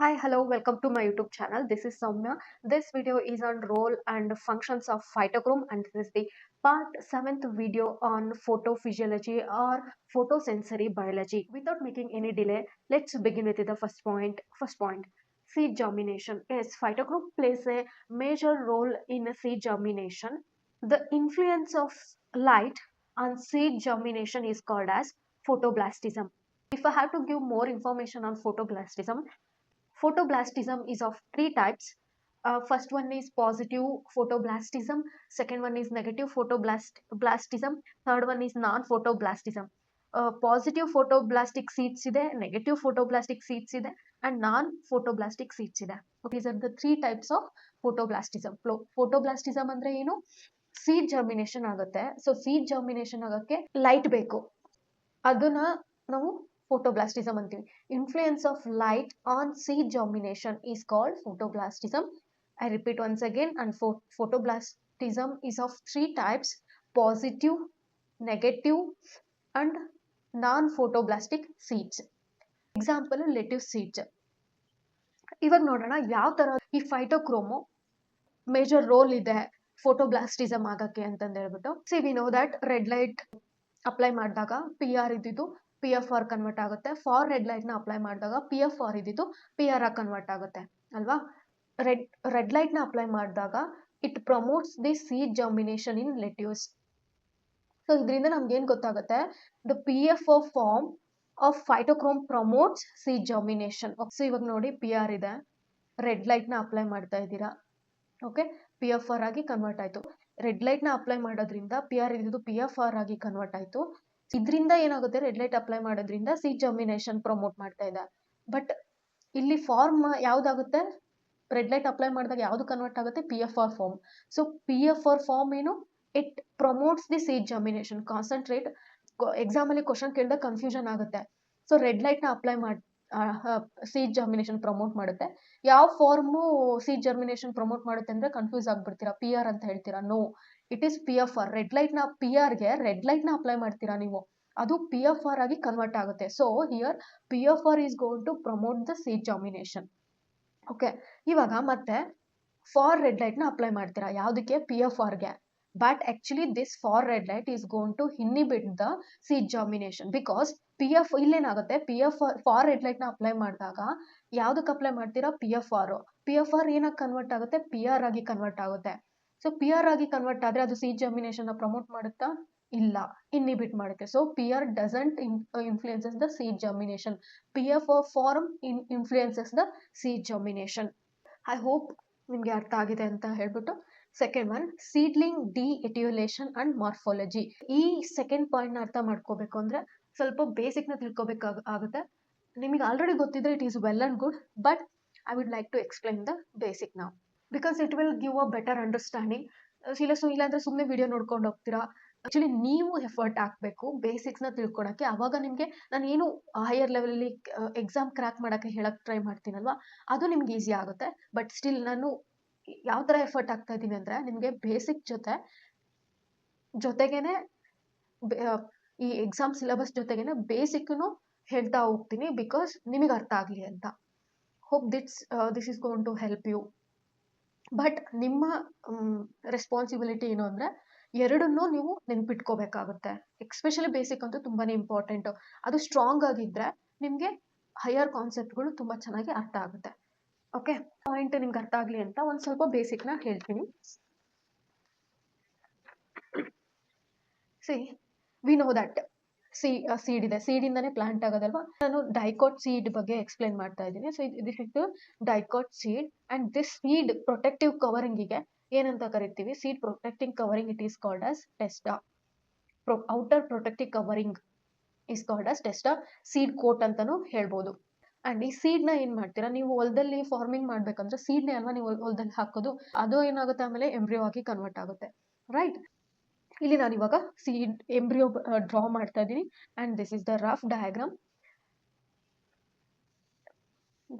Hi, hello, welcome to my YouTube channel. This is Soumya. This video is on role and functions of phytochrome, and this is the part 7th video on photophysiology or photosensory biology. Without making any delay, let's begin with the first point. Seed germination. Yes, phytochrome plays a major role in seed germination. The influence of light on seed germination is called as photoblastism. If I have to give more information on photoblastism, photoblastism is of three types. First one is positive photoblastism, second one is negative photoblastism, third one is non-photoblastism. Positive photoblastic seeds ide, negative photoblastic seeds ide, and non-photoblastic seeds ide. Okay, these are the three types of photoblastism. Photoblastism ಅಂದ್ರೆ ಏನು? Seed germination ಆಗುತ್ತೆ. So seed germination ಆಗಕ್ಕೆ light ಬೇಕು, ಅದನ್ನ ನಾವು photoblastism ಅಂತೀವಿ. Influence of light on seed germination is called photoblastism. I repeat once again, and photoblastism is of three types: positive, negative, and non-photoblastic seeds. Example, lettuce seeds. ಇವಾಗ ನೋಡೋಣ ಯಾವ ತರ ಈ ಫೈಟೋಕ್ರೋಮು ಮೇಜರ್ ರೋಲ್ ಇದೆ ಫೋಟೋಬ್ಲಾಸ್ಟಿಸಮ್ ಆಗಕ್ಕೆ ಅಂತಂದು ಹೇಳ್ಬಿಟ್ಟು. See we know that red light apply ಮಾಡಿದಾಗ ಪಿ ಆರ್ ಇದ್ದಿದ್ದು ಪಿ ಎಫ್ ಆರ್ ಕನ್ವರ್ಟ್ ಆಗುತ್ತೆ. ಫಾರ್ ರೆಡ್ ಲೈಟ್ ನ ಅಪ್ಲೈ ಮಾಡಿದಾಗ ಪಿ ಎಫ್ ಆರ್ ಇದ್ದಿದ್ದು ಪಿ ಆರ್ ಆರ್ ಕನ್ವರ್ಟ್ ಆಗುತ್ತೆ ಅಲ್ವಾ. ರೆಡ್ ಲೈಟ್ ನ ಅಪ್ಲೈ ಮಾಡಿದಾಗ it promotes the seed germination in lettuce. So ಇದರಿಂದ ನಮ್ಗೆ ಏನ್ ಗೊತ್ತಾಗುತ್ತೆ? The P F O form of phytochrome promotes seed germination. So ಇವಾಗ ನೋಡಿ ಪಿ ಆರ್ ಇದೆ, ರೆಡ್ ಲೈಟ್ ನ ಅಪ್ಲೈ ಮಾಡ್ತಾ ಇದ್ದೀರಾ, ಓಕೆ, ಪಿ ಎಫ್ ಆರ್ ಆಗಿ ಕನ್ವರ್ಟ್ ಆಯ್ತು. ರೆಡ್ ಲೈಟ್ ನ ಅಪ್ಲೈ ಮಾಡೋದ್ರಿಂದ ಪಿ ಆರ್ ಇದ್ದು ಪಿ ಎಫ್ ಆರ್ ಆಗಿ ಕನ್ವರ್ಟ್ ಆಯ್ತು. ಇದರಿಂದ ಏನಾಗುತ್ತೆ? ರೆಡ್ ಲೈಟ್ ಅಪ್ಲೈ ಮಾಡೋದ್ರಿಂದ ಸೀಡ್ ಜರ್ಮಿನೇಷನ್ ಪ್ರಮೋಟ್ ಮಾಡ್ತಾ ಇದೆ. ಬಟ್ ಇಲ್ಲಿ ಫಾರ್ಮ್ ಯಾವ್ದಾಗುತ್ತೆ? ರೆಡ್ ಲೈಟ್ ಅಪ್ಲೈ ಮಾಡಿದಾಗ ಯಾವ್ದು ಕನ್ವರ್ಟ್ ಆಗುತ್ತೆ? P F R form. So P F R form ಏನು? It promotes the seed germination. Concentrate exam ಅಲ್ಲಿ ಕ್ವಶನ್ ಕೇಳಿದಾಗ ಕನ್ಫ್ಯೂಷನ್ ಆಗುತ್ತೆ. ಸೊ ರೆಡ್ ಲೈಟ್ ನ ಅಪ್ಲೈ ಮಾಡಿ ಸೀಡ್ ಜರ್ಮಿನೇಷನ್ ಪ್ರಮೋಟ್ ಮಾಡುತ್ತೆ. ಯಾವ ಫಾರ್ಮು ಸೀಡ್ ಜರ್ಮಿನೇಷನ್ ಪ್ರಮೋಟ್ ಮಾಡುತ್ತೆ ಅಂದ್ರೆ ಕನ್ಫ್ಯೂಸ್ ಆಗ್ಬಿಡ್ತೀರಾ. ಪಿ ಆರ್ ಅಂತ ಹೇಳ್ತೀರಾ. No, it is P F R. Red light ನ ಪಿ ಆರ್ ಗೆ ರೆಡ್ ಲೈಟ್ ನ ಅಪ್ಲೈ ಮಾಡ್ತೀರಾ ನೀವು, ಅದು ಪಿ ಎಫ್ ಆರ್ ಆಗಿ ಕನ್ವರ್ಟ್ ಆಗುತ್ತೆ. So here P F R is going to promote the seed germination. Okay, ಇವಾಗ ಮತ್ತೆ ಫಾರ್ ರೆಡ್ ಲೈಟ್ ನ ಅಪ್ಲೈ ಮಾಡ್ತೀರಾ. ಯಾವ್ದಕ್ಕೆ? ಪಿ ಎಫ್ ಆರ್ ಗೆ. But actually this far red light is going to inhibit the seed germination because P F ಇಲ್ಲೇನಾಗುತ್ತೆ? P F for red light ನ apply ಮಾಡಿದಾಗ ಯಾವ್ದಕ್ಕೆ ಅಪ್ಲೈ ಮಾಡ್ತೀರಾ? P F R. P F R ಏನಾಗಿ convert ಆಗುತ್ತೆ? P R ಆಗಿ convert ಆಗುತ್ತೆ. So P R ಆಗಿ ಕನ್ವರ್ಟ್ ಆದ್ರೆ ಅದು ಸೀಡ್ ಜರ್ಮಿನೇಷನ್ ಪ್ರಮೋಟ್ ಮಾಡುತ್ತಾ? ಇಲ್ಲ, ಇನ್ಹಿಬಿಟ್ ಮಾಡುತ್ತೆ. So P R doesn't influences the seed germination. P F R form influences the seed germination. I hope ನಿಮ್ಗೆ ಅರ್ಥ ಆಗಿದೆ ಅಂತ ಹೇಳ್ಬಿಟ್ಟು, second one seedling de-etiolation and morphology. ಈ ಸೆಕೆಂಡ್ ಪಾಯಿಂಟ್ ನ ಅರ್ಥ ಮಾಡ್ಕೋಬೇಕು ಅಂದ್ರೆ ಸ್ವಲ್ಪ ಬೇಸಿಕ್ ನ ತಿಳ್ಕೊಬೇಕಾಗುತ್ತೆ. ನಿಮಗೆ ಆಲ್ರೆಡಿ ಗೊತ್ತಿದ್ರೆ it is well and good, but I would like to explain the basic ನಾವು, because it will give a better understanding. ಇಲ್ಲಾಂದ್ರೆ ಸುಮ್ಮನೆ ವಿಡಿಯೋ ನೋಡ್ಕೊಂಡು ಹೋಗ್ತೀರಾ. ಆಕ್ಚುಲಿ ನೀವು ಎಫರ್ಟ್ ಹಾಕ್ಬೇಕು ಬೇಸಿಕ್ಸ್ ನ ತಿಳ್ಕೊಳಕ್ಕೆ. ಅವಾಗ ನಿಮ್ಗೆ ನಾನು ಏನು ಹೈಯರ್ ಲೆವೆಲ್ ಎಕ್ಸಾಮ್ ಕ್ರ್ಯಾಕ್ ಮಾಡಕ್ಕೆ ಹೇಳಕ್ ಟ್ರೈ ಮಾಡ್ತೀನಲ್ವಾ, ಅದು ನಿಮ್ಗೆ ಈಸಿ ಆಗುತ್ತೆ. ಬಟ್ ಸ್ಟಿಲ್ ನಾನು ಯಾವ ತರ ಎಫರ್ಟ್ ಆಗ್ತಾ ಇದ್ದೀನಿ ಅಂದ್ರೆ ನಿಮ್ಗೆ ಬೇಸಿಕ್ ಜೊತೆಗೇನೆ ಈ ಎಕ್ಸಾಮ್ ಸಿಲೆಬಸ್ ಜೊತೆಗೇನೆ ಬೇಸಿಕ್ನು ಹೇಳ್ತಾ ಹೋಗ್ತೀನಿ, ಬಿಕಾಸ್ ನಿಮಗೆ ಅರ್ಥ ಆಗ್ಲಿ ಅಂತ. Hope this is going to help you. But ನಿಮ್ಮ ರೆಸ್ಪಾನ್ಸಿಬಿಲಿಟಿ ಏನು ಅಂದ್ರೆ ಎರಡನ್ನೂ ನೀವು ನೆನ್ಪಿಟ್ಕೋಬೇಕಾಗುತ್ತೆ. ಎಕ್ಸ್ಪೆಷಲಿ ಬೇಸಿಕ್ ಅಂತೂ ತುಂಬಾನೇ ಇಂಪಾರ್ಟೆಂಟ್. ಅದು ಸ್ಟ್ರಾಂಗ್ ಆಗಿದ್ರೆ ನಿಮ್ಗೆ ಹೈಯರ್ ಕಾನ್ಸೆಪ್ಟ್ಗಳು ತುಂಬಾ ಚೆನ್ನಾಗಿ ಅರ್ಥ ಆಗುತ್ತೆ. ಓಕೆ, ಪಾಯಿಂಟ್ ನಿಮ್ಗೆ ಅರ್ಥ ಆಗ್ಲಿ ಅಂತ ಒಂದ್ ಸ್ವಲ್ಪ ಬೇಸಿಕ್ ನ ಹೇಳ್ತೀನಿ. See we know that seed ಇದೆ, ಸೀಡ್ ಇಂದಾನೆ ಪ್ಲಾಂಟ್ ಆಗೋದಲ್ವಾ. ನಾನು ಡೈಕಾಟ್ ಸೀಡ್ ಬಗ್ಗೆ ಎಕ್ಸ್ಪ್ಲೈನ್ ಮಾಡ್ತಾ ಇದ್ದೀನಿ. So this is dicot seed and this seed protective covering ಗೆ ಏನಂತ ಕರಿತೀವಿ? Seed protecting covering it is called as testa. Outer protective covering is called as testa. Seed coat ಅಂತಾನು ಹೇಳ್ಬೋದು. ಅಂಡ್ ಈ seed ನ ಏನ್ ಮಾಡ್ತೀರಾ ನೀವು? ಹೊಲದಲ್ಲಿ ಫಾರ್ಮಿಂಗ್ ಮಾಡ್ಬೇಕಂದ್ರೆ ಸೀಡ್ ನೇ ಅಲ್ವಾ ನೀವು ಹೊಲದಲ್ಲಿ ಹಾಕೋದು. ಅದು ಏನಾಗುತ್ತೆ ಆಮೇಲೆ ಎಂಬ್ರಿಯೋ ಆಗಿ ಕನ್ವರ್ಟ್ ಆಗುತ್ತೆ, ರೈಟ್? ಇಲ್ಲಿ ನಾನು ಇವಾಗ ಸೀಡ್ ಎಂಬ್ರಿಯೋ ಡ್ರಾ ಮಾಡ್ತಾ ಇದ್ದೀನಿ. And this is the rough diagram.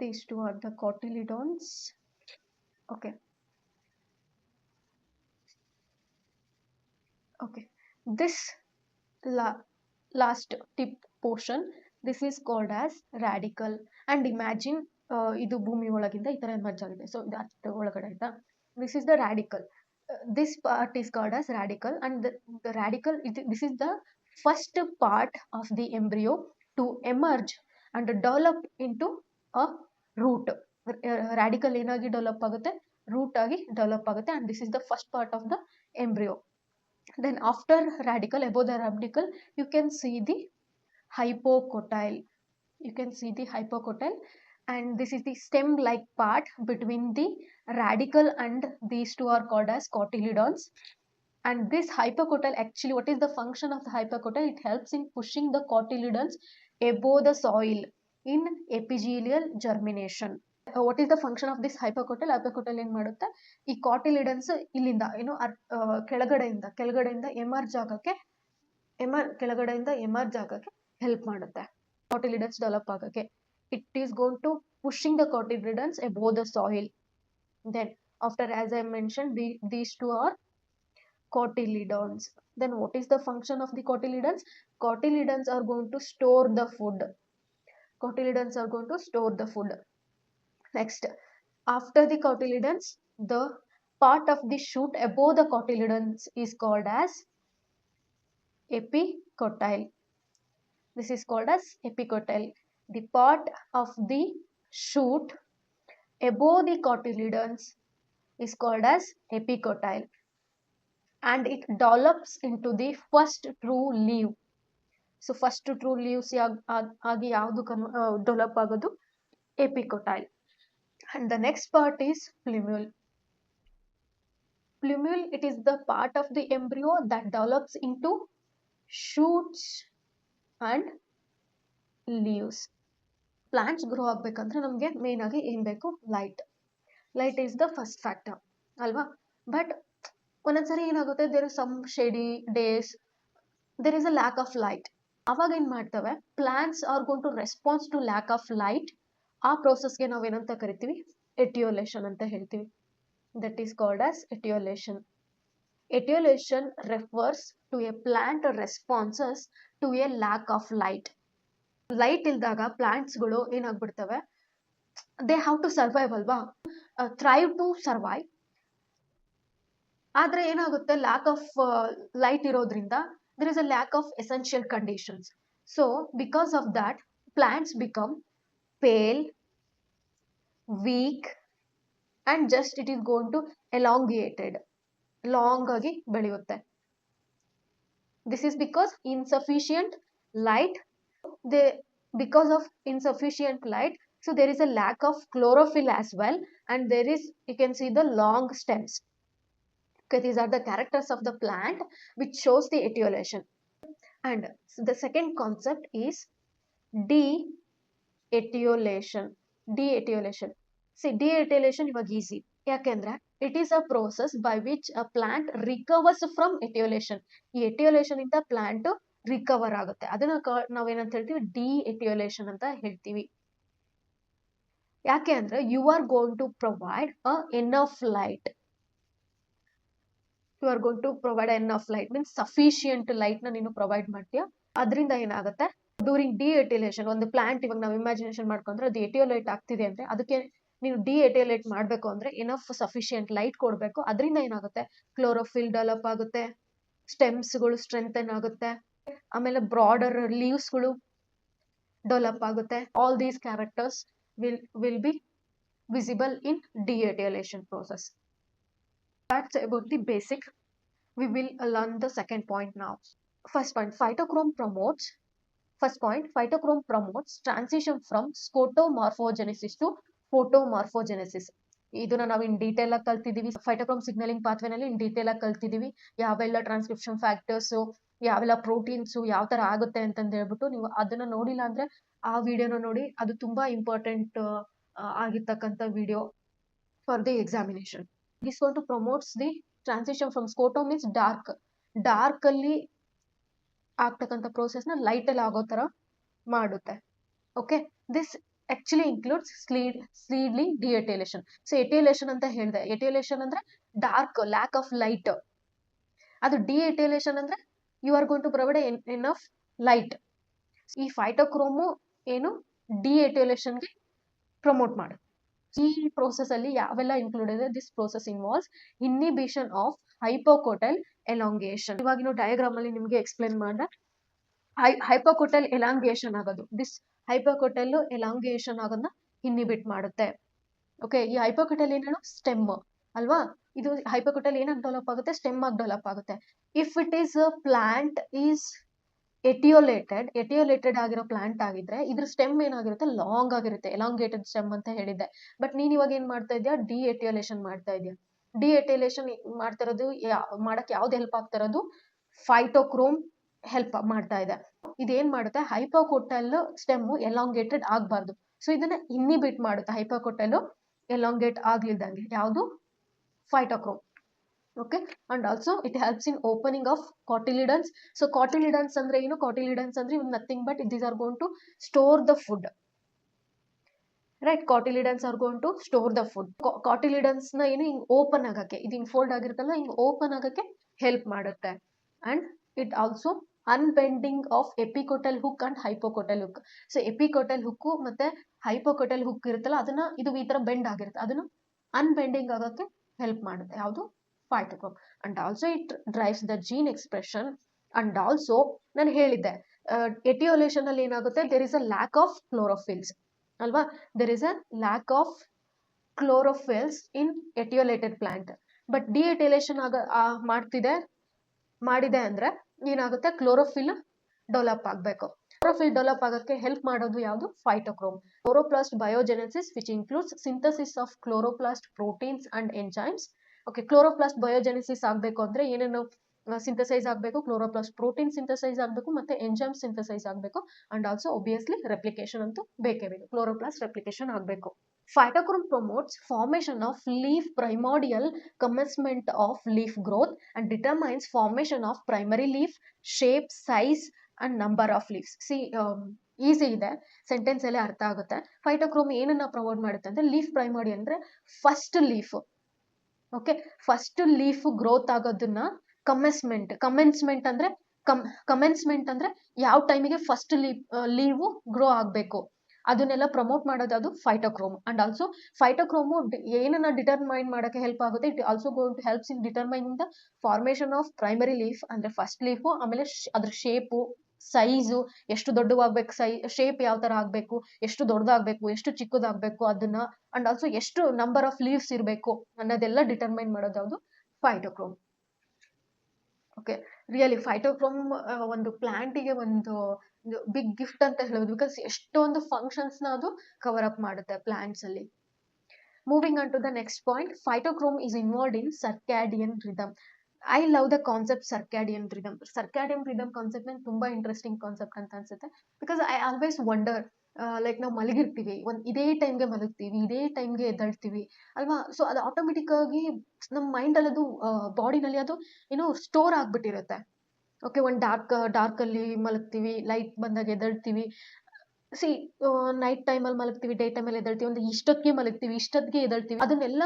These two are the cotyledons. Okay. This last tip portion, this is called as radicle. And imagine ಇದು ಭೂಮಿ ಒಳಗಿಂದ ಈ ತರ ಎಮರ್ಜ್ ಆಗಿದೆ. ಸೊ ಅಷ್ಟು ಒಳಗಡೆ ಆಯ್ತಾ. This is the radical. This part is called as radical, and the radical this is the first part of the embryo to emerge and develop into a root. Radical ಏನಾಗಿ develop ಆಗುತ್ತೆ, root ಆಗಿ develop ಆಗುತ್ತೆ, and this is the first part of the embryo. Then after radical, above the radical, you can see the hypocotyle. You can see the hypocotyle, and this is the stem like part between the radical, and these two are called as cotyledons. And this hypocotyle, actually what is the function of the hypocotyle? It helps in pushing the cotyledons above the soil in epigenial germination. What is the function of this hypocotyle? Hypocotyle ಏನು ಮಾಡುತ್ತೆ, ಈ cotyledons ಇಲ್ಲಿಂದ ಏನು ಕೆಳಗಡೆಯಿಂದ emerge ಆಗಕ್ಕೆ help ಮಾಡುತ್ತೆ. cotyledons develop ಆಗಕ್ಕೆ. It is going to pushing the cotyledons above the soil. Then after, as I mentioned, these two are cotyledons. Then what is the function of the cotyledons? Cotyledons are going to store the food. Cotyledons are going to store the food. Next, after the cotyledons, the part of the shoot above the cotyledons is called as epicotyle. This is called as epicotyle. The part of the shoot above the cotyledons is called as epicotyle, and it develops into the first true leaf. So first true leaves ಆಗಿ ಯಾವುದು develop ಆಗೋದು, epicotyle. And the next part is plumule. Plumule, it is the part of the embryo that develops into shoots and leaves. Plants grow ಆಗ್ಬೇಕಂದ್ರೆ ನಮಗೆ main ಆಗಿ ಏನ್ ಬೇಕು, light is the first factor ಅಲ್ವಾ. But ಒಂದೊಂದ್ಸರಿ ಏನಾಗುತ್ತೆ, there is some shady days, there is a lack of light. ಅವಾಗ ಏನ್ ಮಾಡ್ತವೆ, plants are gone to response to lack of light. ಆ ಪ್ರೋಸೆಸ್ಗೆ ನಾವೇನಂತ ಕರಿತೀವಿ, ಎಟಿಯೋಲೇಷನ್ ಅಂತ ಹೇಳ್ತೀವಿ. That is called as etiolation. Etiolation refers to a plant responses to a lack of light. Light ಇಲ್ದಾಗ ಪ್ಲಾಂಟ್ಸ್ಗಳು ಏನಾಗ್ಬಿಡ್ತವೆ, ದೇ ಹ್ಯಾವ್ ಟು ಸರ್ವೈವ್ ಅಲ್ವಾ, thrive to survive. ಆದ್ರೆ ಏನಾಗುತ್ತೆ, ಲ್ಯಾಕ್ ಆಫ್ ಲೈಟ್ ಇರೋದ್ರಿಂದ there is a lack of essential conditions. So because of that, plants become pale, weak, and just it is going to elongated, long agi beliyutte. This is because insufficient light. Because of insufficient light, so there is a lack of chlorophyll as well, and there is, you can see the long stems. Okay, these are the characters of the plant which shows the etiolation. And the second concept is de-etiolation. De-etiolation. See, de-etiolation is easy. Yakendra, it is a process by which a plant recovers from etiolation. ಈ etiolation ಇಂದ plant recover ಆಗುತ್ತೆ. ಅದನ್ನ ನಾವೇನಂತ ಹೇಳ್ತೀವಿ, de-etiolation ಅಂತ ಹೇಳ್ತೀವಿ. ಯಾಕೆ ಅಂದ್ರೆ you are going to provide enough light. You are going to provide enough light means sufficient light na ನೀನು ಪ್ರೊವೈಡ್ ಮಾಡ್ತೀಯಾ. ಅದರಿಂದ ಏನಾಗುತ್ತೆ, ಡ್ಯೂರಿಂಗ್ ಡಿ-ಎಟಿಲೇಷನ್, ಒಂದು ಪ್ಲಾಂಟ್ ಇವಾಗ ನಾವು ಇಮ್ಯಾಜಿನೇಷನ್ ಮಾಡ್ಕೊಂಡ್ರೆ ಅದು ಎಟಿಯೋಲೇಟ್ ಆಗ್ತಿದೆ ಅಂದ್ರೆ ಅದಕ್ಕೆ ನೀವು ಡಿ-ಎಟಿಲೇಟ್ ಮಾಡಬೇಕು ಅಂದ್ರೆ ಎನಫ್ ಸಫಿಶಿಯಂಟ್ ಲೈಟ್ ಕೊಡಬೇಕು. ಅದರಿಂದ ಏನಾಗುತ್ತೆ, ಕ್ಲೋರೋಫಿಲ್ ಡೆವಲಪ್ ಆಗುತ್ತೆ, ಸ್ಟೆಮ್ಸ್ಗಳು ಸ್ಟ್ರೆಂಥನ್ ಆಗುತ್ತೆ, ಆಮೇಲೆ ಬ್ರಾಡರ್ ಲೀವ್ಸ್ಗಳು ಡೆವಲಪ್ ಆಗುತ್ತೆ. All these characters will be visible in de-etiolation process. That's about the basic. We will learn the second point now. First point, phytochrome promotes. First point, phytochrome promotes transition from scotomorphogenesis to photomorphogenesis. ಇದನ್ನ ನಾವು in detail ಆಗಿ ಕಲ್ತಿದೀವಿ. ಫೈಟೋಕ್ರೋಮ್ signalling pathway ನಲ್ಲಿ in detail ಆಗಿ ಕಲ್ತಿದೀವಿ. ಯಾವೆಲ್ಲ transcription factors, ಯಾವೆಲ್ಲ proteins ಯಾವ ತರ ಆಗುತ್ತೆ ಅಂತಂದು ಹೇಳ್ಬಿಟ್ಟು, ನೀವು ಅದನ್ನ ನೋಡಿಲ್ಲ ಅಂದ್ರೆ ಆ ವಿಡಿಯೋನ ನೋಡಿ. ಅದು ತುಂಬಾ ಇಂಪಾರ್ಟೆಂಟ್ ಆಗಿರ್ತಕ್ಕಂಥ video for the examination. This going to promotes the transition from scotom means dark ಅಲ್ಲಿ ಆಗ್ತಕ್ಕಂಥ ಪ್ರೋಸೆಸ್ ನ ಲೈಟ್ ಅಲ್ಲಿ ಆಗೋ ತರ ಮಾಡುತ್ತೆ. Okay, this actually includes slightly de-etiolation. So etiolation ಅಂತ ಹೇಳಿದೆ, ಎಟಿಲೇಷನ್ ಅಂದ್ರೆ ಡಾರ್ಕ್, ಲ್ಯಾಕ್ ಆಫ್ ಲೈಟ್. ಅದು ಡಿ-ಎಟಿಲೇಷನ್ ಅಂದ್ರೆ you are going to provide enough light. ಈ ಫೈಟೋಕ್ರೋಮು ಏನು ಡಿ-ಎಟಿಲೇಷನ್ಗೆ ಪ್ರಮೋಟ್ ಮಾಡುತ್ತೆ. ಈ ಪ್ರೋಸೆಸ್ ಅಲ್ಲಿ ಯಾವೆಲ್ಲ ಇನ್ಕ್ಲೂಡ್ ಇದೆ? This process involves inhibition of hypocotyl elongation. ಇವಾಗಿನ ಡಯಾಗ್ರಾಮ್ ಅಲ್ಲಿ ನಿಮಗೆ ಎಕ್ಸ್ಪ್ಲೇನ್ ಮಾಡಿದ್ರೆ ಹೈಪೋಕೋಟೈಲ್ ಎಲಾಂಗೇಷನ್ ಆಗೋದು, ದಿಸ್ ಹೈಪೋಕೋಟೈಲ್ ಎಲಾಂಗೇಷನ್ ಆಗೋದನ್ನ ಇನ್ಹಿಬಿಟ್ ಮಾಡುತ್ತೆ. ಓಕೆ, ಈ ಹೈಪೋಕೋಟೈಲ್ ಏನೇನು? ಸ್ಟೆಮ್ ಅಲ್ವಾ? ಇದು ಹೈಪೋಕೋಟೈಲ್ ಏನಾಗಿ ಡೆವಲಪ್ ಆಗುತ್ತೆ? ಸ್ಟೆಮ್ ಆಗಿ ಡೆವಲಪ್ ಆಗುತ್ತೆ. If it is plant is etiolated ಆಗಿರೋ ಪ್ಲಾಂಟ್ ಆಗಿದ್ರೆ ಇದ್ರ ಸ್ಟೆಮ್ ಏನಾಗಿರುತ್ತೆ? ಲಾಂಗ್ ಆಗಿರುತ್ತೆ, ಎಲಾಂಗೇಟೆಡ್ ಸ್ಟೆಮ್ ಅಂತ ಹೇಳಿದ್ದೆ. ಬಟ್ ನೀನ್ ಇವಾಗ ಏನ್ ಮಾಡ್ತಾ ಇದೀಯಾ? ಡಿಎಟಿಯೋಲೇಷನ್ ಮಾಡ್ತಾ ಇದೀಯ. ಡಿಎಟಿಯೋಲೇಷನ್ ಮಾಡ್ತಾ ಇರೋದು ಮಾಡಕ್ ಯಾವ್ದು ಹೆಲ್ಪ್ ಆಗ್ತಾ ಇರೋದು? ಫೈಟೋಕ್ರೋಮ್ ಹೆಲ್ಪ್ ಮಾಡ್ತಾ ಇದೆ. ಇದೇನ್ ಮಾಡುತ್ತೆ? ಹೈಪೋಕೋಟೈಲ್ ಸ್ಟೆಮ್ ಎಲಾಂಗೇಟೆಡ್ ಆಗ್ಬಾರ್ದು. ಸೊ ಇದನ್ನ ಇನ್ಹಿಬಿಟ್ ಮಾಡುತ್ತೆ, ಹೈಪೋಕೋಟೈಲ್ ಎಲಾಂಗೇಟ್ ಆಗ್ಲಿದ್ದಂಗೆ. ಯಾವುದು? Phytochrome. Okay, and also it helps in opening of cotyledons. So cotyledons ಅಂದ್ರೆ ಏನು? ಕಾಟಿಲಿಡನ್ಸ್ ಅಂದ್ರೆ nothing but these are going to store the food, right? Cotyledons are going to store the food. Cotyledons ನ ಏನು ಹಿಂಗ್ open ಆಗಕ್ಕೆ, ಇದು ಹಿಂಗ್ fold ಆಗಿರುತ್ತಲ್ಲ, ಹಿಂಗ್ ಓಪನ್ ಆಗಕ್ಕೆ ಹೆಲ್ಪ್ ಮಾಡುತ್ತೆ. And it also unbending of epicotyl hook and hypocotyl hook. So epicotyl hook ಮತ್ತೆ ಹೈಪೋಕೋಟಲ್ ಹುಕ್ ಇರುತ್ತಲ್ಲ, ಅದನ್ನ ಇದು ಈ ತರ ಬೆಂಡ್ ಆಗಿರುತ್ತೆ, ಅದನ್ನು ಅನ್ಬೆಂಡಿಂಗ್ ಆಗಕ್ಕೆ ಹೆಲ್ಪ್ ಮಾಡುತ್ತೆ. ಯಾವುದು? Phytochrome. And also it drives the gene expression. And also ನಾನು ಹೇಳಿದ್ದೆ, ಎಟಿಯೋಲೇಷನ್ ಅಲ್ಲಿ ಏನಾಗುತ್ತೆ? There is a lack of chlorophylls ಅಲ್ವಾ? There is a lack of chlorophylls in etiolated plant. But de-etiolation ಮಾಡಿದೆ ಅಂದ್ರೆ ಏನಾಗುತ್ತೆ? ಕ್ಲೋರೋಫಿಲ್ ಡೆವಲಪ್ ಆಗಬೇಕು. ಕ್ಲೋರೋಫಿಲ್ ಡೆವಲಪ್ ಆಗಕ್ಕೆ ಹೆಲ್ಪ್ ಮಾಡೋದು ಯಾವುದು? Phytochrome. Chloroplast biogenesis which includes synthesis of chloroplast proteins and enzymes. Okay, chloroplast biogenesis ಆಗಬೇಕು ಅಂದ್ರೆ ಏನೇನು ಸಿಂಥಸೈಸ್ ಆಗಬೇಕು? ಕ್ಲೋರೋಪ್ಲಾಸ್ಟ್ ಪ್ರೋಟೀನ್ ಸಿಂಥಸೈಸ್ ಆಗಬೇಕು, ಮತ್ತೆ ಎಂಜೈಮ್ ಸಿಂಥಸೈಸ್ ಆಗಬೇಕು. ಅಂಡ್ ಆಲ್ಸೋ ಒಬ್ವಿಯಸ್ಲಿ ರೆಪ್ಲಿಕೇಶನ್ ಅಂತೂ ಬೇಕೇ ಬೇಕು, ಕ್ಲೋರೋಪ್ಲಾಸ್ಟ್ ರೆಪ್ಲಿಕೇಶನ್ ಆಗಬೇಕು. Phytochrome promotes formation of leaf primordial commencement of leaf growth and determines formation of primary leaf, shape, size and number of leaves. See, easy ಇದೆ, sentence ಅಲ್ಲೇ ಅರ್ಥ ಆಗುತ್ತೆ. ಫೈಟೋಕ್ರೋಮ್ ಏನನ್ನ promote ಮಾಡುತ್ತೆ ಅಂದ್ರೆ ಲೀಫ್ ಪ್ರೈಮೋಡಿ ಅಂದ್ರೆ first leaf. Okay, first leaf growth ಆಗೋದನ್ನ commencement ಅಂದ್ರೆ ಕಮೆನ್ಸ್ಮೆಂಟ್ ಅಂದ್ರೆ ಯಾವ ಟೈಮಿಗೆ ಫಸ್ಟ್ ಲೀವು ಗ್ರೋ ಆಗಬೇಕು ಅದನ್ನೆಲ್ಲ ಪ್ರಮೋಟ್ ಮಾಡೋದು ಅದು ಫೈಟೋಕ್ರೋಮ್. ಅಂಡ್ ಆಲ್ಸೋ ಫೈಟೋಕ್ರೋಮು ಏನನ್ನ ಡಿಟರ್ಮೈನ್ ಮಾಡಕ್ಕೆ ಹೆಲ್ಪ್ ಆಗುತ್ತೆ? It also going to helps in determining the formation of primary leaf ಅಂದ್ರೆ ಫಸ್ಟ್ ಲೀಫು, ಆಮೇಲೆ ಅದ್ರ ಶೇಪು, ಸೈಜು, ಎಷ್ಟು ದೊಡ್ಡವಾಗ್ಬೇಕು, ಶೇಪ್ ಯಾವ ತರ ಆಗ್ಬೇಕು, ಎಷ್ಟು ದೊಡ್ಡದಾಗ್ಬೇಕು, ಎಷ್ಟು ಚಿಕ್ಕದಾಗ್ಬೇಕು ಅದನ್ನ, ಅಂಡ್ ಆಲ್ಸೋ ಎಷ್ಟು ನಂಬರ್ ಆಫ್ ಲೀವ್ಸ್ ಇರಬೇಕು ಅನ್ನೋದೆಲ್ಲ ಡಿಟರ್ಮೈನ್ ಮಾಡೋದು ಯಾವುದು? ಫೈಟೋಕ್ರೋಮ್. ಓಕೆ, ರಿಯಲಿ ಫೈಟೋಕ್ರೋಮ್ ಒಂದು ಪ್ಲಾಂಟಿಗೆ ಒಂದು ಬಿಗ್ ಗಿಫ್ಟ್ ಅಂತ ಹೇಳ್ಬೋದು. ಬಿಕಾಸ್ ಎಷ್ಟೊಂದು ಫಂಕ್ಷನ್ಸ್ ನ ಅದು ಕವರ್ ಅಪ್ ಮಾಡುತ್ತೆ ಪ್ಲಾಂಟ್ಸ್ ಅಲ್ಲಿ. Moving on to the next point, phytochrome is involved in circadian rhythm. I love the concept circadian rhythm. Circadian rhythm concept ನಂಗೆ ತುಂಬಾ ಇಂಟ್ರೆಸ್ಟಿಂಗ್ ಕಾನ್ಸೆಪ್ಟ್ ಅಂತ ಅನ್ಸುತ್ತೆ. Because I always wonder, like ನಾವು ಮಲಗಿರ್ತೀವಿ, ಇದೇ ಟೈಮ್ಗೆ ಮಲಗ್ತೀವಿ, ಇದೇ ಟೈಮ್ಗೆ ಎದ್ದೇಳ್ತೀವಿ ಅಲ್ವಾ? ಸೊ ಅದು ಆಟೋಮೆಟಿಕ್ ಆಗಿ ನಮ್ಮ ಮೈಂಡ್ ಅಲ್ಲಿ ಅದು ಬಾಡಿನಲ್ಲಿ ಅದು ಏನೋ ಸ್ಟೋರ್ ಆಗ್ಬಿಟ್ಟಿರುತ್ತೆ. ಓಕೆ, ಒಂದು ಡಾರ್ಕ್ ಅಲ್ಲಿ ಮಲಗ್ತೀವಿ, ಲೈಟ್ ಬಂದಾಗ ಎದ್ದೇಳ್ತೀವಿ. ಸಿ, ನೈಟ್ ಟೈಮಲ್ಲಿ ಮಲಗ್ತೀವಿ, ಡೇ ಟೈಮಲ್ಲಿ ಎದ್ದೇಳ್ತೀವಿ, ಒಂದು ಇಷ್ಟೊತ್ತಿಗೆ ಎದ್ದೇಳ್ತೀವಿ. ಅದನ್ನೆಲ್ಲ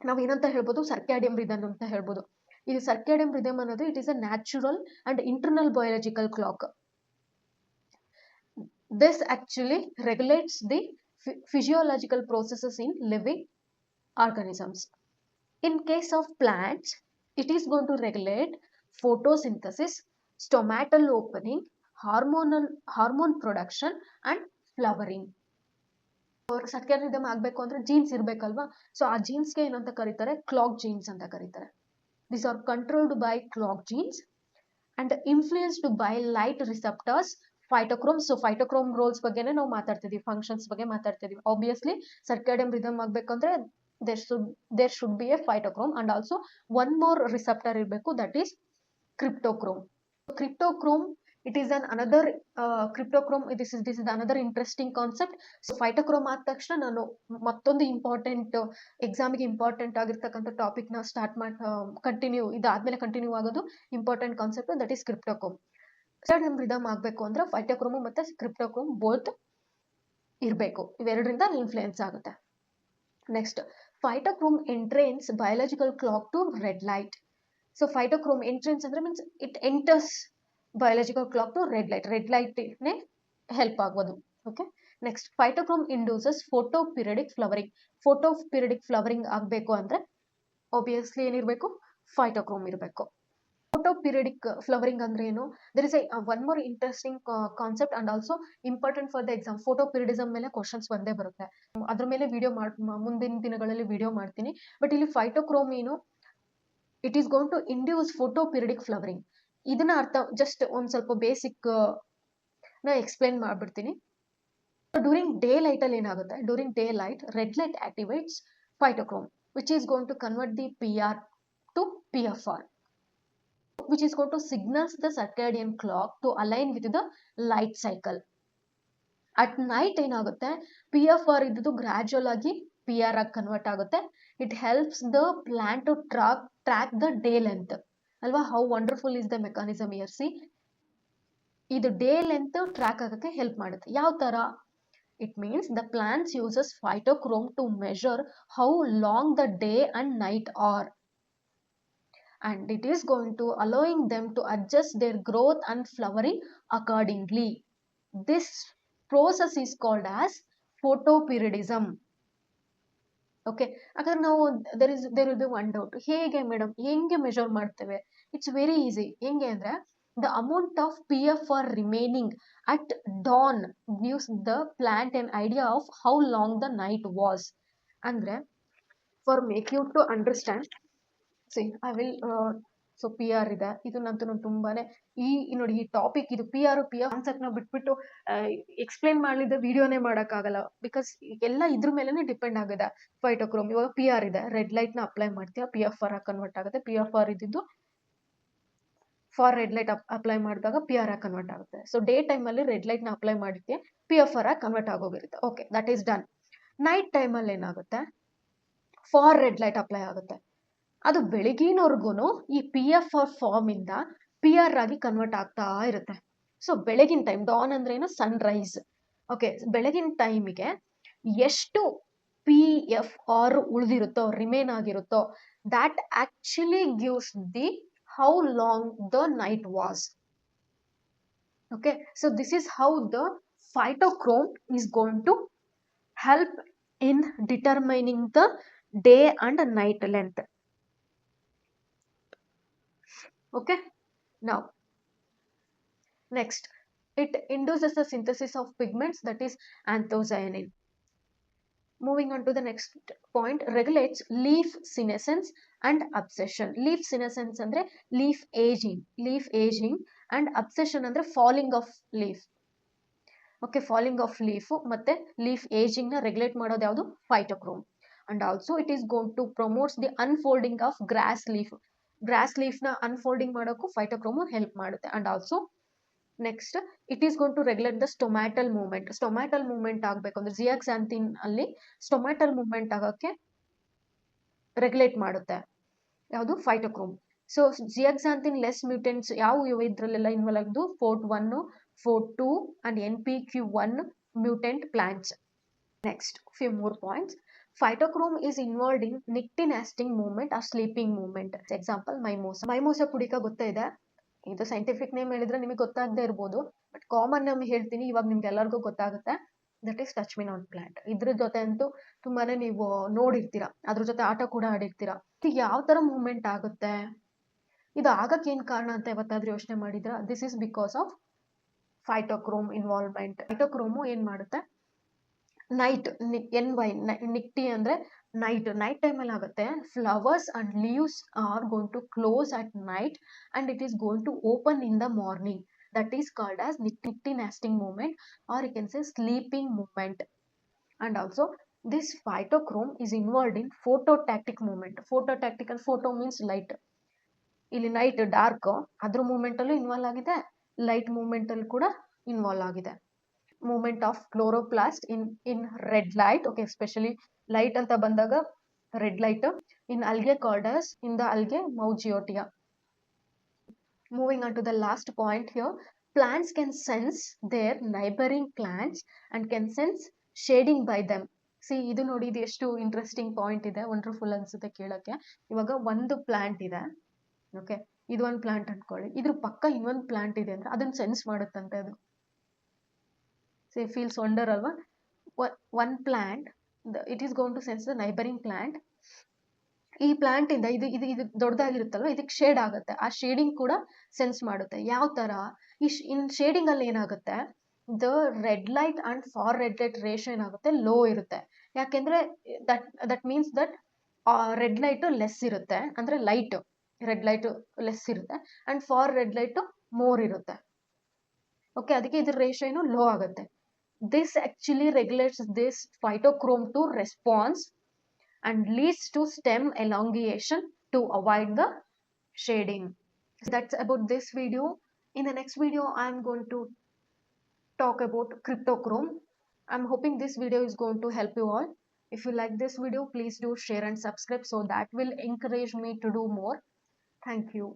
ನಾವು ಏನಂತ ಹೇಳ್ಬೋದು? ಸರ್ಕ್ಯಾಡಿಯಂ ರಿದಮ್ ಅಂತ ಹೇಳ್ಬೋದು. ಈ ಸರ್ಕ್ಯಾಡಿಯಂ ರಿದಮ್ ಅನ್ನೋದು it is a natural and internal biological clock. This actually regulates the physiological processes in living organisms. In case of plants, it is going to regulate photosynthesis, stomatal opening, hormone production and flowering. Circadian rhythm ಆಗಬೇಕು ಅಂದ್ರೆ jeans ಇರಬೇಕಲ್ವಾ? So ಆ ಜೀನ್ಸ್ಗೆ ಏನಂತ ಕರೀತಾರೆ? Clock jeans ಅಂತ ಕರೀತಾರೆ. These are controlled by clock genes and influenced by light receptors. Phytochrome. So phytochrome roles ಬಗ್ಗೆನೇ ನಾವು ಮಾತಾಡ್ತಿದೀವಿ, ಫಂಕ್ಷನ್ಸ್ ಬಗ್ಗೆ ಮಾತಾಡ್ತಿದೀವಿ. ಆಬ್ವಿಯಸ್ಲಿ ಸರ್ಕ್ಯಾಡಿಯಂ ರಿದಮ್ ಆಗ್ಬೇಕಂದ್ರೆ there should be a phytochrome and also one more receptor ಇರಬೇಕು, that is cryptochrome. Cryptochrome it is an another cryptochrome. This is another interesting concept. So phytochrome ಆದ ತಕ್ಷಣ ನಾನು ಮತ್ತೊಂದು ಇಂಪಾರ್ಟೆಂಟ್ ಎಕ್ಸಾಮಿಗೆ important ಆಗಿರ್ತಕ್ಕಂಥ topic ನ start ಇದಾದ್ಮೇಲೆ ಕಂಟಿನ್ಯೂ ಆಗೋದು important concept, that is cryptochrome. Circadian rhythm ಆಗಬೇಕು ಅಂದ್ರೆ ಫೈಟೋಕ್ರೋಮ್ ಮತ್ತೆ ಕ್ರಿಪ್ಟೋಕ್ರೋಮ್ ಬೋತ್ ಇರಬೇಕು, ಇವೆರಡರಿಂದ ಇನ್ಫ್ಲುಯೆನ್ಸ್ ಆಗುತ್ತೆ. Next, phytochrome entrains biological clock to red light. So phytochrome entrains ಅಂದ್ರೆ means it enters biological clock to red light ನೇ help ಆಗೋದು. Okay, next phytochrome induces photoperiodic flowering. Photoperiodic flowering ಆಗಬೇಕು ಅಂದರೆ obviously ಏನಿರಬೇಕು, ಫೈಟೋಕ್ರೋಮ್ ಇರಬೇಕು. Photo periodic flowering ಅಂದ್ರೆ ಏನು? There is one more interesting concept and also important for the exam. Photoperiodism ಮೇಲೆ questions ಬಂದೇ ಬರುತ್ತೆ. ಅದ್ರ ಮೇಲೆ ವಿಡಿಯೋ ಮುಂದಿನ ದಿನಗಳಲ್ಲಿ ವಿಡಿಯೋ ಮಾಡ್ತೀನಿ. ಬಟ್ ಇಲ್ಲಿ ಫೈಟೋಕ್ರೋಮ್ ಏನು, it is going to induce photoperiodic flowering. ಇದನ್ನ ಅರ್ಥ ಜಸ್ಟ್ ಒಂದ್ ಸ್ವಲ್ಪ ಬೇಸಿಕ್ ನಾ ಎಕ್ಸ್ಪ್ಲೈನ್ ಮಾಡ್ಬಿಡ್ತೀನಿ. ಡ್ಯೂರಿಂಗ್ ಡೇ ಲೈಟ್ ಅಲ್ಲಿ ಏನಾಗುತ್ತೆ, during daylight red light activates phytochrome which is going to convert the PR to PFR, which is going to signals the circadian clock to align with the light cycle. At night ಏನಾಗುತ್ತೆ, PFR ಇದ್ದು gradual ಆಗಿ PR ಆಗಿ convert ಆಗುತ್ತೆ. It helps the plant to track the day length ಅಲ್ವಾ. How wonderful is the mechanism here. See, ಇದು day length track ಆಗಕ್ಕೆ help ಮಾಡುತ್ತೆ. ಯಾವ ತರ? It means the plants uses phytochrome to measure how long the day and night are, and it is going to allowing them to adjust their growth and flowering accordingly. This process is called as photoperiodism. Okay, ಹಾಗಾದ್ರೆ ನಾವು there will be one doubt. ಹೇಗೆ madam, ಹೆಂಗೆ measure ಮಾಡ್ತೇವೆ? It's very easy. ಹೆಂಗೆ ಅಂದ್ರೆ, the amount of PFR remaining at dawn gives the plant an idea of how long the night was. ಅಂದ್ರೆ for make you to understand, C I will so PR ಇದೆ. ಇದು ನಂತರ ತುಂಬಾನೇ ನೋಡಿ ಈ topic ಇದು PR ಕಾನ್ಸೆಪ್ಟ್ ನ ಬಿಟ್ಬಿಟ್ಟು ಎಕ್ಸ್ಪ್ಲೈನ್ ಮಾಡಲಿದ್ದ ವಿಡಿಯೋನೇ ಮಾಡೋಕ್ಕಾಗಲ್ಲ. ಬಿಕಾಸ್ ಎಲ್ಲ ಇದ್ರ ಮೇಲೆನೆ ಡಿಪೆಂಡ್ ಆಗಿದೆ. ಫೈಟೋಕ್ರೋಮ್ ಇವಾಗ PR ಇದೆ, ರೆಡ್ ಲೈಟ್ ನ ಅಪ್ಲೈ ಮಾಡ್ತೀಯ, PFR ಆಗಿ ಕನ್ವರ್ಟ್ ಆಗುತ್ತೆ. PFR ಇದ್ದಿದ್ದು ಫಾರ್ ರೆಡ್ ಲೈಟ್ ಅಪ್ಲೈ ಮಾಡಿದಾಗ PR ಆಗಿ ಕನ್ವರ್ಟ್ ಆಗುತ್ತೆ. ಸೊ ಡೇ ಟೈಮ್ ಅಲ್ಲಿ ರೆಡ್ ಲೈಟ್ ನ ಅಪ್ಲೈ ಮಾಡಿರ್ತೀಯ, PFR ಆಗಿ ಕನ್ವರ್ಟ್ ಆಗೋಗಿರುತ್ತೆ. Okay, that is done. Night time ಅಲ್ಲಿ ಏನಾಗುತ್ತೆ, ಫಾರ್ ರೆಡ್ ಲೈಟ್ ಅಪ್ಲೈ ಆಗುತ್ತೆ. ಅದು ಬೆಳಗಿನವರೆಗೂ ಈ PFR ಫಾರ್ಮ್ ಇಂದ PR ಆಗಿ ಕನ್ವರ್ಟ್ ಆಗ್ತಾ ಇರುತ್ತೆ. ಸೊ ಬೆಳಗಿನ ಟೈಮ್, ಡಾನ್ ಅಂದ್ರೆ ಏನು, ಸನ್ ರೈಸ್. ಓಕೆ, ಬೆಳಗಿನ ಟೈಮಿಗೆ ಎಷ್ಟು PFR ಉಳಿದಿರುತ್ತೋ, ರಿಮೇನ್ ಆಗಿರುತ್ತೋ, that actually gives the how long the night was. Okay, so this is how the phytochrome is going to help in determining the day and night length. Okay, now next, it induces the synthesis of pigments, that is anthocyanin. Moving on to the next point, regulates leaf senescence and abscission. Leaf senescence andre leaf aging and abscission andre falling of leaf. Okay, falling of leaf ಮತ್ತೆ leaf aging na regulate ಮಾಡೋದು ಯಾವುದು, phytochrome. And also it is going to promotes the unfolding of grass leaf. Grass leaf ನ unfolding ಮಾಡೋಕ್ಕೂ phytochrome help ಮಾಡುತ್ತೆ. And also next, it is going to regulate the stomatal movement. Stomatal movement ಆಗಬೇಕು ಅಂದ್ರೆ ಜಿಯಾಕ್ಸಾಂಥಿನ್ ಅಲ್ಲಿ ಸ್ಟೊಮ್ಯಾಟಲ್ movement ಆಗೋಕ್ಕೆ regulate ಮಾಡುತ್ತೆ ಯಾವುದು, ಫೈಟೋಕ್ರೋಮ್. So ಜಿಯಾಕ್ಸಾಂಥಿನ್ less mutants ಯಾವ ಇದ್ರಲ್ಲೆಲ್ಲ ಇನ್ವಾಲ್ವ್ ಆಗಿದ್ದು, FORT1, FORT2 and NPQ1 mutant plants. Next, few more points. Phytochrome is involved in nictinating movement or sleeping movement. Example, ಮೈಮೋಸ. ಮೈಮೋಸ ಪುಡಿಕ ಗೊತ್ತಾ ಇದೆ, ಇದು ಸೈಂಟಿಫಿಕ್ ನೇಮ್ ಹೇಳಿದ್ರೆ ನಿಮಗೆ ಗೊತ್ತಾಗದೇ ಇರ್ಬೋದು, ಬಟ್ ಕಾಮನ್ ನೇಮ್ ಹೇಳ್ತೀನಿ, ಇವಾಗ ನಿಮ್ಗೆ ಎಲ್ಲರಿಗೂ ಗೊತ್ತಾಗುತ್ತೆ. That is touch me not plant. ಇದ್ರ ಜೊತೆ ಅಂತೂ ತುಂಬಾನೇ ನೀವು ನೋಡಿರ್ತೀರಾ, ಅದ್ರ ಜೊತೆ ಆಟ ಕೂಡ ಆಡಿರ್ತೀರಾ. ಇದು ಯಾವ ತರ ಮೂವ್ಮೆಂಟ್ ಆಗುತ್ತೆ, ಇದು ಆಗಕ್ಕೆ ಏನ್ ಕಾರಣ ಅಂತ ಯಾವತ್ತಾದ್ರೂ ಯೋಚನೆ ಮಾಡಿದ್ರ? This is because of phytochrome involvement. Phytochrome ಏನ್ ಮಾಡುತ್ತೆ, ನೈಟ್ ನಿಕ್ಟಿ ಅಂದ್ರೆ ನೈಟ್ ಟೈಮ್ ಅಲ್ಲಿ ಆಗುತ್ತೆ. Flowers and leaves are going to close at night and it is going to open in the morning. That is called as nictinating movement, or you can say sleeping movement. And also this phytochrome is involved in phototactic movement. Phototactic and photo means light. ಇಲ್ಲಿ night dark, ಅದ್ರ movement ಅಲ್ಲೂ involve ಆಗಿದೆ, light movement ಅಲ್ಲಿ ಕೂಡ involve ಆಗಿದೆ. movement of chloroplast in red light. Okay, especially light anta bandaga red light in algae called as in the algae Maugeotia. Moving on to the last point here, plants can sense their neighboring plants and can sense shading by them. See, idu nodi, idu ಎಷ್ಟು interesting point ಇದೆ, wonderful ಅನ್ಸುತ್ತೆ ಕೇಳಕ್ಕೆ. ಇವಾಗ ಒಂದು plant ಇದೆ, okay, ಇದು ಒಂದು plant ಅನ್ಕೊಳ್ಳಿ, ಇದ್ರ ಪಕ್ಕ ಇನ್ನೊಂದು ಪ್ಲಾಂಟ್ ಇದೆ ಅಂದ್ರೆ ಅದನ್ನ ಸೆನ್ಸ್ ಮಾಡುತ್ತಂತೆ ಅದು. ಫೀಲ್ಸ್ ವಂಡರ್ ಅಲ್ವಾ. one plant, it is going to sense the neighboring plant. ಈ ಪ್ಲಾಂಟ್ ಇಂದ ಇದು ಇದು ಇದು ದೊಡ್ಡದಾಗಿರುತ್ತಲ್ವ, ಇದಕ್ಕೆ ಶೇಡ್ ಆಗುತ್ತೆ. ಆ ಶೇಡಿಂಗ್ ಕೂಡ ಸೆನ್ಸ್ ಮಾಡುತ್ತೆ. ಯಾವ ತರ ಇನ್ ಶೇಡಿಂಗ್ ಅಲ್ಲಿ ಏನಾಗುತ್ತೆ, the red light and far red light ratio ಏನಾಗುತ್ತೆ, ಲೋ ಇರುತ್ತೆ. ಯಾಕೆಂದ್ರೆ that means that red light less ಇರುತ್ತೆ, ಅಂದ್ರೆ ಲೈಟ್ ರೆಡ್ ಲೈಟ್ ಲೆಸ್ ಇರುತ್ತೆ and far red light more ಇರುತ್ತೆ. ಓಕೆ, ಅದಕ್ಕೆ ಇದ್ರ ರೇಷಿಯೋ ಏನು ಲೋ ಆಗುತ್ತೆ. This actually regulates this phytochrome to response and leads to stem elongation to avoid the shading. So that's about this video. In the next video I'm going to talk about cryptochrome. I'm hoping this video is going to help you all. If you like this video, please do share and subscribe, so that will encourage me to do more. Thank you.